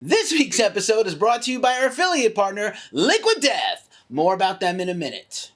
This week's episode is brought to you by our affiliate partner, Liquid Death. More about them in a minute.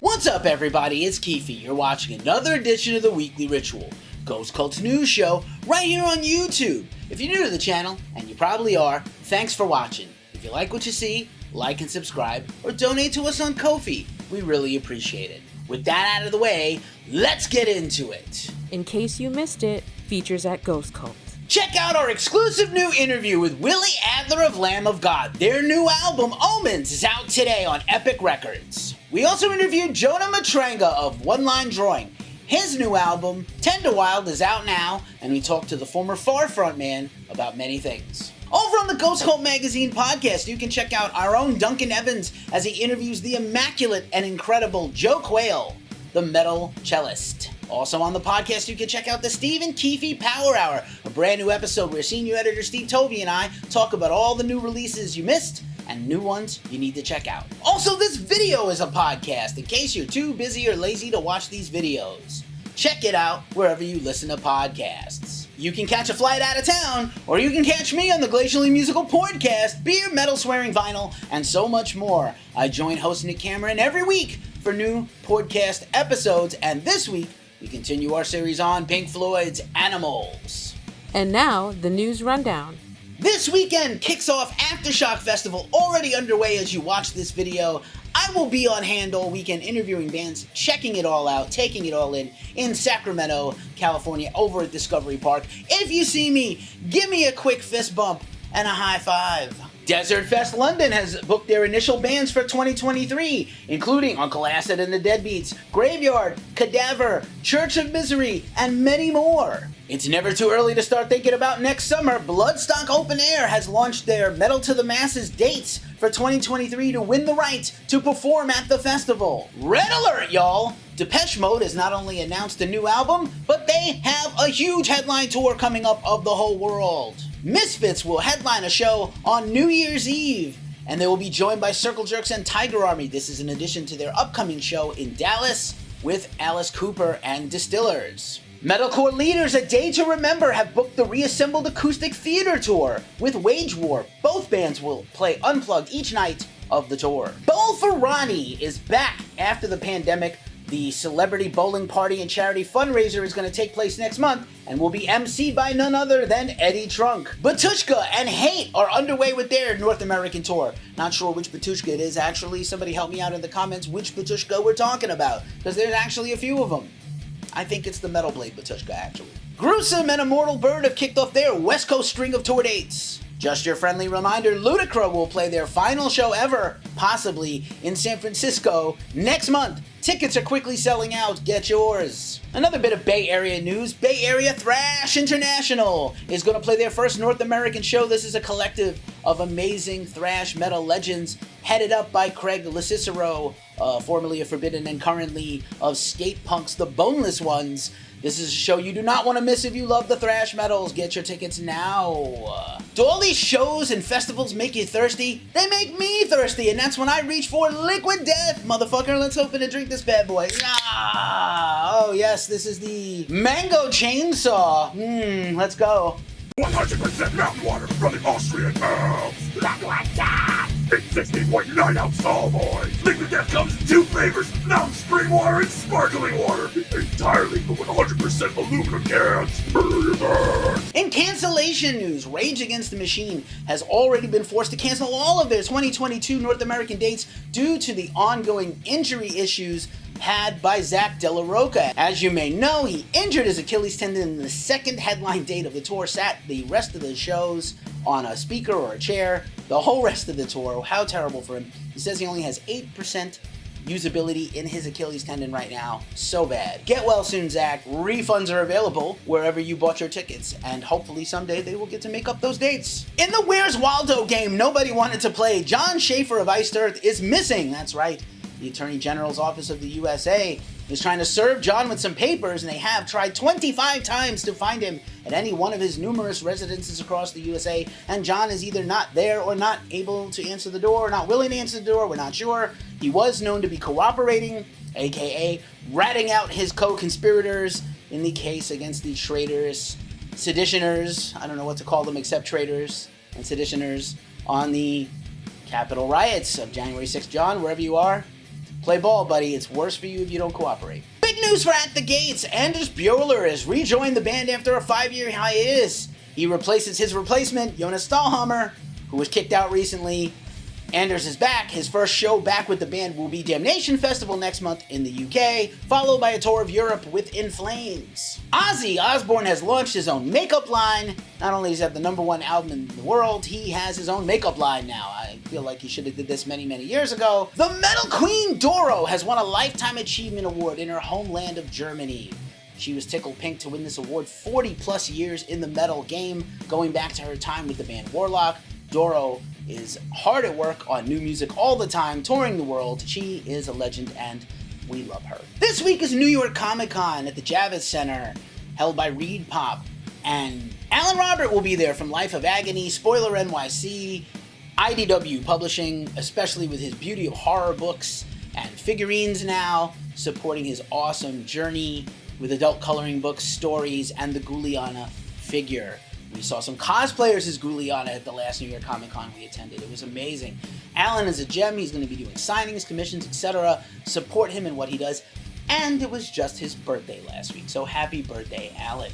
What's up, everybody? It's Keefe. You're watching another edition of the Weekly Ritual, Ghost Cult's news show, right here on YouTube. If you're new to the channel, and you probably are, thanks for watching. If you like what you see, like and subscribe, or donate to us on Ko-fi. We really appreciate it. With that out of the way, let's get into it. In case you missed it, features at Ghost Cult. Check out our exclusive new interview with Willie Adler of Lamb of God. Their new album, Omens, is out today on Epic Records. We also interviewed Jonah Matranga of One Line Drawing. His new album, Tender Wild, is out now, and we talked to the former Far frontman about many things. Over on the Ghost Cult Magazine podcast, you can check out our own Duncan Evans as he interviews the immaculate and incredible Joe Quayle, the metal cellist. Also on the podcast, you can check out the Steve and Keefe Power Hour, a brand new episode where senior editor Steve Tovey and I talk about all the new releases you missed and new ones you need to check out. Also, this video is a podcast in case you're too busy or lazy to watch these videos. Check it out wherever you listen to podcasts. You can catch a flight out of town, or you can catch me on the Glacially musical Pouredcast, beer, metal, swearing, vinyl, and so much more. I join host Nick Cameron every week for new Pouredcast episodes, and this week we continue our series on Pink Floyd's Animals. And now, the news rundown. This weekend kicks off Aftershock Festival, already underway as you watch this video. I will be on hand all weekend interviewing bands, checking it all out, taking it all in Sacramento, California, over at Discovery Park. If you see me, give me a quick fist bump and a high five. Desert Fest London has booked their initial bands for 2023, including Uncle Acid and the Deadbeats, Graveyard, Cadaver, Church of Misery, and many more. It's never too early to start thinking about next summer. Bloodstock Open Air has launched their Metal to the Masses dates for 2023 to win the right to perform at the festival. Red alert, y'all! Depeche Mode has not only announced a new album, but they have a huge headline tour coming up of the whole world. Misfits will headline a show on New Year's Eve, and they will be joined by Circle Jerks and Tiger Army. This is in addition to their upcoming show in Dallas with Alice Cooper and Distillers. Metalcore leaders A Day to Remember have booked the reassembled acoustic theater tour with Wage War. Both bands will play unplugged each night of the tour. Bowl for Ronnie is back after the pandemic. The celebrity bowling party and charity fundraiser is going to take place next month and will be emceed by none other than Eddie Trunk. Batushka and Hate are underway with their North American tour. Not sure which Batushka it is, actually. Somebody help me out in the comments which Batushka we're talking about, because there's actually a few of them. I think it's the Metal Blade Batushka, actually. Gruesome and Immortal Bird have kicked off their West Coast string of tour dates. Just your friendly reminder, Ludacris will play their final show ever, possibly in San Francisco, next month. Tickets are quickly selling out. Get yours. Another bit of Bay Area news. Bay Area Thrash International is going to play their first North American show. This is a collective of amazing thrash metal legends headed up by Craig LeCicero, formerly of Forbidden and currently of Skate Punk's The Boneless Ones. This is a show you do not want to miss if you love the thrash metals. Get your tickets now. Do all these shows and festivals make you thirsty? They make me thirsty, and that's when I reach for Liquid Death. Motherfucker, let's open and drink this bad boy. Oh yes, this is the Mango Chainsaw. Let's go. 100% mountain water from the Austrian Alps. Liquid Death! It's 16.9 ounce tall boys. Liquid Death comes in two flavors: mountain spring water and sparkling water. Entirely from 100% aluminum cans. In cancellation news, Rage Against the Machine has already been forced to cancel all of their 2022 North American dates due to the ongoing injury issues had by Zach De La Roca. As you may know, he injured his Achilles tendon in the second headline date of the tour, sat the rest of the shows on a speaker or a chair, the whole rest of the tour. How terrible for him. He says he only has 8% usability in his Achilles tendon right now. So bad. Get well soon, Zach. Refunds are available wherever you bought your tickets, and hopefully someday they will get to make up those dates. In the Where's Waldo game nobody wanted to play, John Schaefer of Iced Earth is missing. That's right. The Attorney General's Office of the USA is trying to serve John with some papers, and they have tried 25 times to find him at any one of his numerous residences across the USA, and John is either not there or not able to answer the door, or not willing to answer the door, we're not sure. He was known to be cooperating, aka ratting out his co-conspirators in the case against the traitors, seditioners, I don't know what to call them except traitors and seditioners, on the Capitol riots of January 6th. John, wherever you are, play ball, buddy. It's worse for you if you don't cooperate. Big news for At the Gates. Anders Bjorler has rejoined the band after a 5-year hiatus. He replaces his replacement, Jonas Stahlhammer, who was kicked out recently. Anders is back. His first show back with the band will be Damnation Festival next month in the UK, followed by a tour of Europe with In Flames. Ozzy Osbourne has launched his own makeup line. Not only is that the #1 album in the world, he has his own makeup line now. I feel like he should have did this many, many years ago. The metal queen Doro has won a Lifetime Achievement Award in her homeland of Germany. She was tickled pink to win this award 40 plus years in the metal game, going back to her time with the band Warlock. Doro is hard at work on new music all the time, touring the world. She is a legend and we love her. This week is New York Comic Con at the Javits Center, held by Reed Pop. And Alan Robert will be there from Life of Agony, Spoiler NYC, IDW Publishing, especially with his Beauty of Horror books and figurines now, supporting his awesome journey with adult coloring books, stories, and the Ghouliana figure. We saw some cosplayers as Ghouliana at the last New York Comic Con we attended. It was amazing. Alan is a gem. He's going to be doing signings, commissions, etc. Support him in what he does. And it was just his birthday last week, so happy birthday, Alan.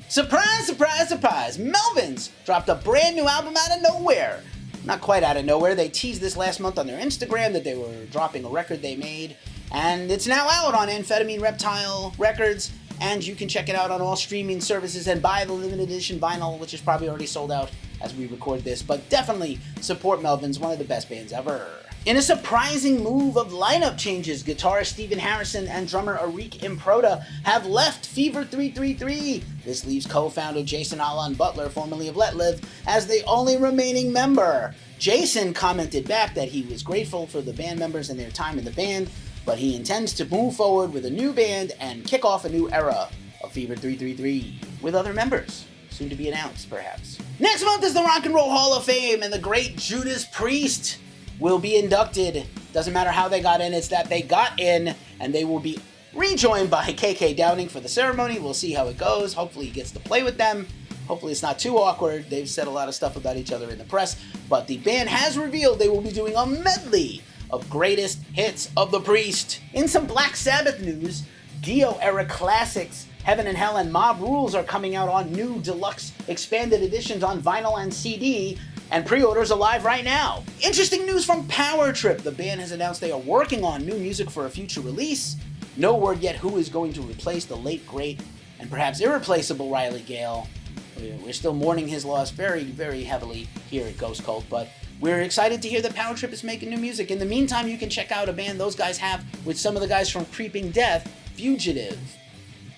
Surprise, surprise, surprise! Melvins dropped a brand new album out of nowhere. Not quite out of nowhere. They teased this last month on their Instagram that they were dropping a record they made. And it's now out on Amphetamine Reptile Records. And you can check it out on all streaming services and buy the limited edition vinyl, which is probably already sold out as we record this. But definitely support Melvins, one of the best bands ever. In a surprising move of lineup changes, guitarist Stephen Harrison and drummer Arik Improda have left Fever 333. This leaves co-founder Jason Alon Butler, formerly of Let Live, as the only remaining member. Jason commented back that he was grateful for the band members and their time in the band, but he intends to move forward with a new band and kick off a new era of Fever 333 with other members, soon to be announced, perhaps. Next month is the Rock and Roll Hall of Fame, and the great Judas Priest will be inducted. Doesn't matter how they got in, it's that they got in, and they will be rejoined by KK Downing for the ceremony. We'll see how it goes. Hopefully he gets to play with them. Hopefully it's not too awkward. They've said a lot of stuff about each other in the press, but the band has revealed they will be doing a medley of greatest hits of the Priest. In some Black Sabbath news, Dio-era classics Heaven and Hell and Mob Rules are coming out on new deluxe expanded editions on vinyl and CD, and pre-orders are live right now. Interesting news from Power Trip. The band has announced they are working on new music for a future release. No word yet who is going to replace the late, great, and perhaps irreplaceable Riley Gale. We're still mourning his loss very, very heavily here at Ghost Cult, but we're excited to hear that Power Trip is making new music. In the meantime, you can check out a band those guys have with some of the guys from Creeping Death, Fugitive.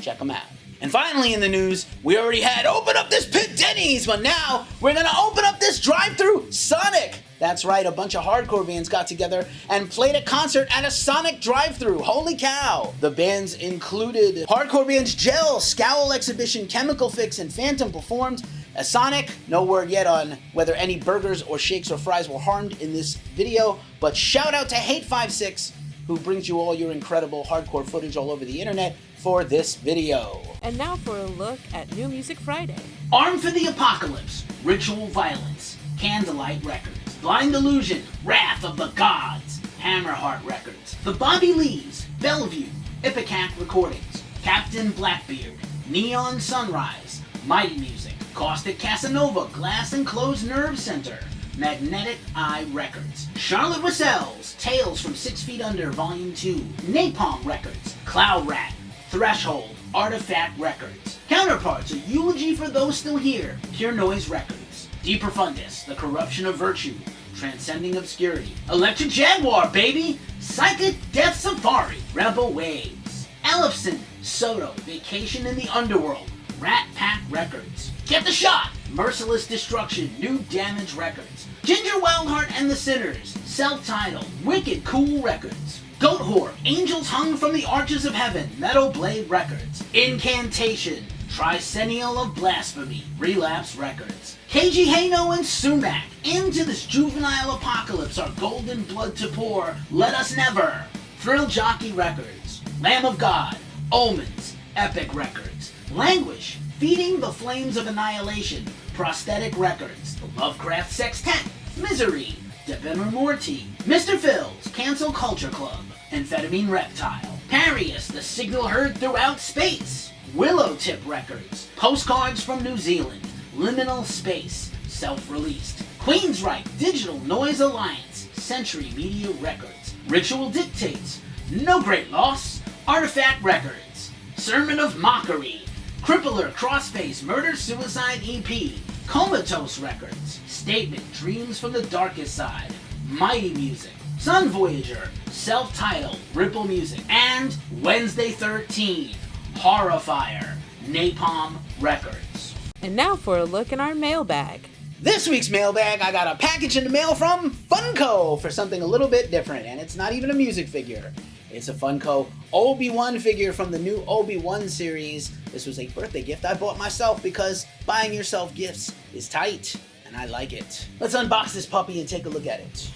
Check them out. And finally in the news, we already had Open Up This Pit Denny's, but now we're gonna open up this drive-thru Sonic. That's right, a bunch of hardcore bands got together and played a concert at a Sonic drive-thru. Holy cow! The bands included hardcore bands Gel, Scowl Exhibition, Chemical Fix, and Phantom performed. A Sonic, no word yet on whether any burgers or shakes or fries were harmed in this video, but shout out to Hate56, who brings you all your incredible hardcore footage all over the internet for this video. And now for a look at New Music Friday. Armed for the Apocalypse, Ritual Violence, Candlelight Records, Blind Illusion, Wrath of the Gods, Hammerheart Records, The Bobby Lees, Bellevue, Ipecac Recordings, Captain Blackbeard, Neon Sunrise, Mighty Music, Caustic Casanova, Glass Enclosed Nerve Center, Magnetic Eye Records, Charlotte Russell's Tales from 6 Feet Under Volume 2, Napalm Records, Cloud Rat, Threshold, Artifact Records, Counterparts, A Eulogy for Those Still Here, Pure Noise Records, De Profundis, The Corruption of Virtue, Transcending Obscurity, Electric Jaguar, baby, Psychic Death Safari, Rebel Waves, Ellefson, Soto, Vacation in the Underworld, Rat Pack Records, Get the Shot, Merciless Destruction, New Damage Records, Ginger Wildheart and the Sinners, Self-Titled, Wicked Cool Records, Goat Whore, Angels Hung from the Arches of Heaven, Metal Blade Records, Incantation, Tricennial of Blasphemy, Relapse Records, KG Haino and Sumac, Into This Juvenile Apocalypse, Our Golden Blood to Pour, Let Us Never, Thrill Jockey Records, Lamb of God, Omens, Epic Records. Languish, Feeding the Flames of Annihilation, Prosthetic Records. The Lovecraft Sextet, Misery, Depember Morty, Mr. Phil's, Cancel Culture Club, Amphetamine Reptile, Parius, The Signal Heard Throughout Space, Willow Tip Records, Postcards from New Zealand, Liminal Space, self-released, Queensryche Digital Noise Alliance, Century Media Records, Ritual Dictates, No Great Loss, Artifact Records, Sermon of Mockery, Crippler Crossface Murder Suicide EP, Comatose Records, Statement Dreams from the Darkest Side, Mighty Music, Sun Voyager, Self-Titled, Ripple Music, and Wednesday 13, Horrifier, Napalm Records. And now for a look in our mailbag. This week's mailbag, I got a package in the mail from Funko for something a little bit different, and it's not even a music figure. It's a Funko Obi-Wan figure from the new Obi-Wan series. This was a birthday gift I bought myself because buying yourself gifts is tight, and I like it. Let's unbox this puppy and take a look at it.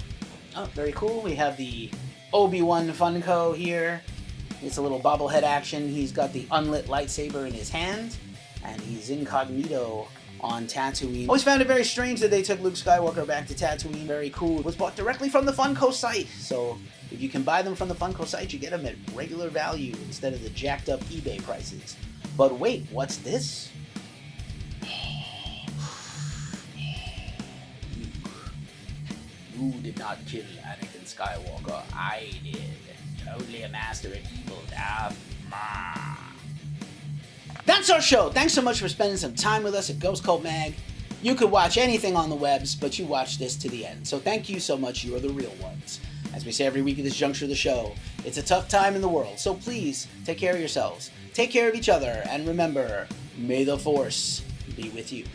Oh, very cool. We have the Obi-Wan Funko here. It's a little bobblehead action. He's got the unlit lightsaber in his hand, and he's incognito on Tatooine. Always found it very strange that they took Luke Skywalker back to Tatooine. Very cool. It was bought directly from the Funko site, so if you can buy them from the Funko site, you get them at regular value instead of the jacked up eBay prices. But wait, what's this? You did not kill Anakin Skywalker. I did. You're only a master of evil, Darth Maul. That's our show. Thanks so much for spending some time with us at Ghost Cult Mag. You could watch anything on the webs, but you watched this to the end. So thank you so much. You are the real ones. As we say every week at this juncture of the show, it's a tough time in the world. So please take care of yourselves. Take care of each other. And remember, may the Force be with you.